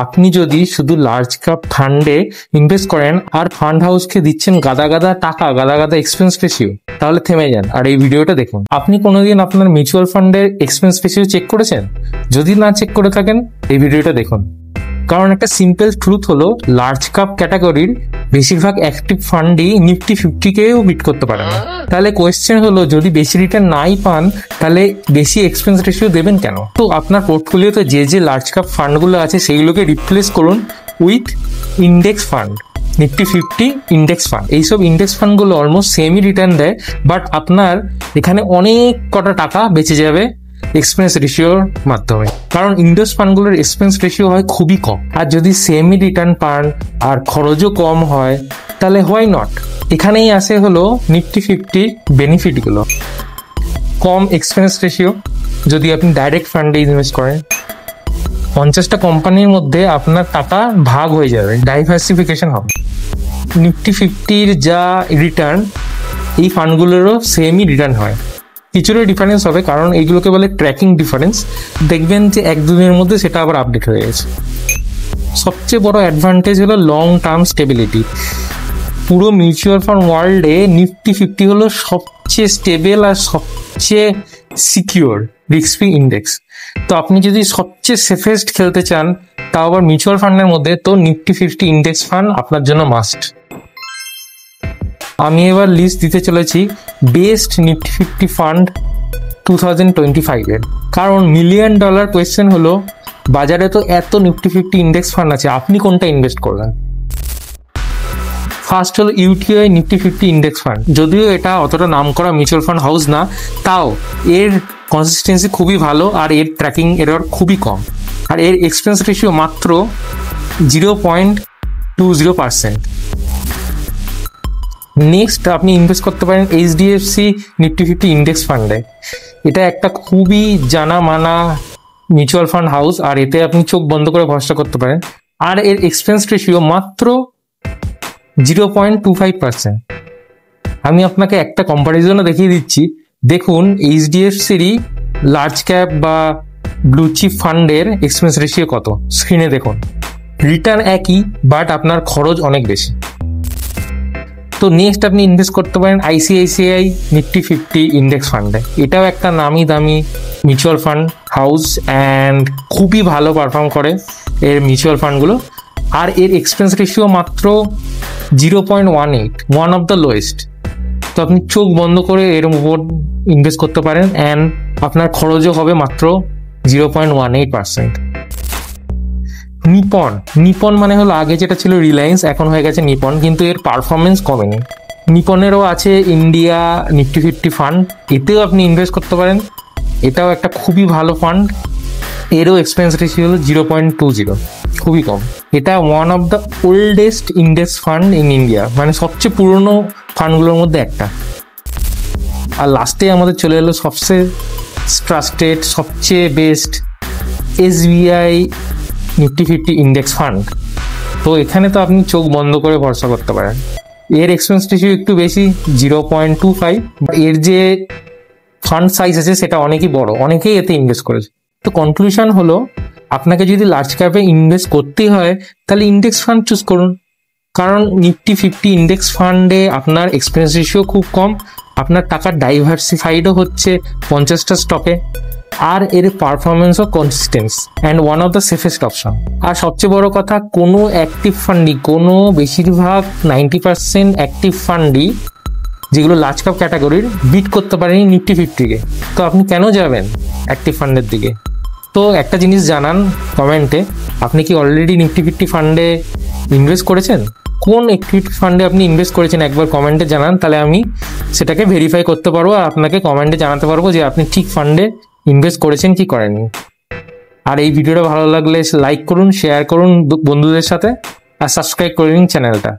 আপনি যদি শুধু লার্জ ক্যাপ ফান্ডে ইনভেস্ট করেন আর ফান্ড হাউসকে দিচ্ছেন গাদা গাদা টাকা, গাদা গাদা এক্সপেন্স রেশিও, তাহলে থেমে যান আর এই ভিডিওটা দেখুন। আপনি কোনোদিন আপনার মিউচুয়াল ফান্ডের এক্সপেন্স রেশিও চেক করেছেন? যদি না চেক করে থাকেন এই ভিডিওটা দেখুন। কারণ একটা সিম্পল ট্রুথ হলো, লার্জ ক্যাপ ক্যাটাগরির বেশিরভাগ অ্যাক্টিভ ফান্ডই নিফটি 50-কেও বিট করতে পারে না। তাহলে কোয়েশ্চেন হলো, যদি বেশি রিটার্ন নাই পান তাহলে বেশি এক্সপেন্স রেশিও দেবেন কেন? তো আপনার পোর্টফোলিওতে যে লার্জ ক্যাপ ফান্ডগুলো আছে সেইগুলোকে রিপ্লেস করুন with index fund, Nifty 50 index fund. এইসব ইন্ডেক্স ফান্ডগুলো অলমোস্ট সেমই রিটার্ন দেয়, বাট আপনার এখানে অনেক কটা টাকা বেঁচে যাবে এক্সপেন্স রেশিওর মাধ্যমে। কারণ ইন্ডেক্স ফান্ডগুলোর এক্সপেন্স রেশিও হয় খুবই কম, আর যদি সেমি রিটার্ন পান আর খরচও কম হয় তাহলে হোয়াই নট। এখানেই আসে হলো নিফটি 50 বেনিফিটগুলো। কম এক্সপেন্স রেশিও যদি আপনি ডাইরেক্ট ফান্ডে ইনভেস্ট করেন, 50টা কোম্পানির মধ্যে আপনার টাকা ভাগ হয়ে যাবে, ডাইভার্সিফিকেশন হবে। নিফটি 50-র যা রিটার্ন এই ফান্ডগুলোরও সেমই রিটার্ন হয়, কিছুটা ডিফারেন্স হবে কারণ এইগুলোকে বলে ট্র্যাকিং ডিফারেন্স। দেখবেন যে 1-2 দিনের মধ্যে সেটা আবার আপডেট হয়ে গেছে। সবচেয়ে বড় অ্যাডভান্টেজ হলো লং টার্ম স্টেবিলিটি। পুরো মিউচুয়াল ফান্ড ওয়ার্ল্ডে নিফটি 50 হলো সবচেয়ে স্টেবল আর সবচেয়ে সিকিউর রিস্ক ফ্রি ইন্ডেক্স। তো আপনি যদি সবচেয়ে সেফেস্ট খেলতে চান তাও আবার মিউচুয়াল ফান্ডের মধ্যে, তো নিফটি 50 ইন্ডেক্স ফান্ড আপনার জন্য মাস্ট। আমি এবার লিস্ট দিতে চলেছি বেস্ট নিফটি 50 ফান্ড 2025-এর। কারণ $1 মিলিয়ন কোয়েশ্চেন হলো, বাজারে তো এত নিফটি 50 ইন্ডেক্স ফান্ড আছে, আপনি কোনটা ইনভেস্ট করবেন? ফার্স্ট হলো ইউটিআই নিফটি 50 ইন্ডেক্স ফান্ড। যদিও এটা অতটা নাম করা মিউচুয়াল ফান্ড হাউস না, তাও এর কনসিস্টেন্সি খুবই ভালো আর এর ট্র্যাকিং এরর খুবই কম, আর এর এক্সপেন্স রেশিও মাত্র 0.20%। নেক্সট আপনি ইনভেস্ট করতে পারেন এইচডিএফসি নিফটি 50 ইন্ডেক্স ফান্ডে। এটা একটা খুবই জানা মানা মিউচুয়াল ফান্ড হাউস, আর এতে আপনি চোখ বন্ধ করে ভরসা করতে পারেন, আর এর এক্সপেন্স রেশিও মাত্র 0.25%। আমি আপনাকে একটা কম্পারিজনও দেখিয়ে দিচ্ছি। দেখুন এইচডিএফসিরই লার্জ ক্যাপ বা ব্লু চিপ ফান্ডের এক্সপেন্স রেশিও কত, স্ক্রিনে দেখুন। রিটার্ন একই, বাট আপনার খরচ অনেক বেশি। তো নেক্সট আপনি ইনভেস্ট করতে পারেন আইসিআইসিআই নিফটি 50 ইন্ডেক্স ফান্ডে। এটাও একটা নামি দামি মিউচুয়াল ফান্ড হাউস অ্যান্ড খুবই ভালো পারফর্ম করে এর মিউচুয়াল ফান্ডগুলো, আর এর এক্সপেন্স রেশিও মাত্র 0.18, ওয়ান অফ দ্য লোয়েস্ট। তো আপনি চোখ বন্ধ করে এর উপর ইনভেস্ট করতে পারেন অ্যান্ড আপনার খরচও হবে মাত্র 0.18%। নিপন মানে হলো আগে যেটা ছিল রিলায়েন্স, এখন হয়ে গেছে নিপন, কিন্তু এর পারফরমেন্স কমেনি। নিপনেরও আছে ইন্ডিয়া নিফটি 50 ফান্ড, এতেও আপনি ইনভেস্ট করতে পারেন। এটাও একটা খুবই ভালো ফান্ড, এরও এক্সপেন্স রেশিও হলো 0.20, খুবই কম। এটা one of the oldest index fund in India, মানে সবচেয়ে পুরনো ফান্ডগুলোর মধ্যে একটা। আর লাস্টে আমাদের চলে এলো সবচেয়ে ট্রাস্টেড, সবচেয়ে best SBI Nifty 50 index fund. তো এখানে তো আপনি চোখ বন্ধ করে ভরসা করতে পারেন। এর এক্সপেন্স রেশিও একটু বেশি, 0.25। এর যে ফান্ড সাইজ আছে সেটা অনেকই বড়, অনেকেই এতে ইনভেস্ট করেছে। তো কনক্লুশন হলো, আপনাকে যদি লার্জ ক্যাপে ইনভেস্ট করতে হয় তাহলে ইন্ডেক্স ফান্ড চুজ করুন, কারণ নিফটি 50 ইন্ডেক্স ফান্ডে আপনার এক্সপেন্স রেশিও খুব কম, আপনার টাকা ডাইভার্সিফাইডও হচ্ছে 50টা স্টকে, আর এর পারফরমেন্সও consistence and one of the safest option. আর সবচেয়ে বড় কথা, কোনো অ্যাক্টিভ ফান্ডই, কোনো বেশিরভাগ 90% অ্যাক্টিভ ফান্ডই যেগুলো লার্জ ক্যাপ ক্যাটাগরির বিট করতে পারেনি নিফটি 50-কে। তো আপনি কেন যাবেন অ্যাক্টিভ ফান্ডের দিকে? তো একটা জিনিস জানান কমেন্টে, আপনি কি অলরেডি নিফটি 50 ফান্ডে ইনভেস্ট করেছেন? কোন অ্যাক্টিভ ফান্ডে আপনি ইনভেস্ট করেছেন একবার কমেন্টে জানান, তাহলে আমি সেটাকে ভেরিফাই করতে পারবো আর আপনাকে কমেন্টে জানাতে পারবো যে আপনি ঠিক ফান্ডে ইনভেস্ট করেছেন কি করেননি। আর এই ভিডিওটা ভালো লাগলে লাইক করুন, শেয়ার করুন বন্ধুদের সাথে, আর সাবস্ক্রাইব করে নিন চ্যানেলটা।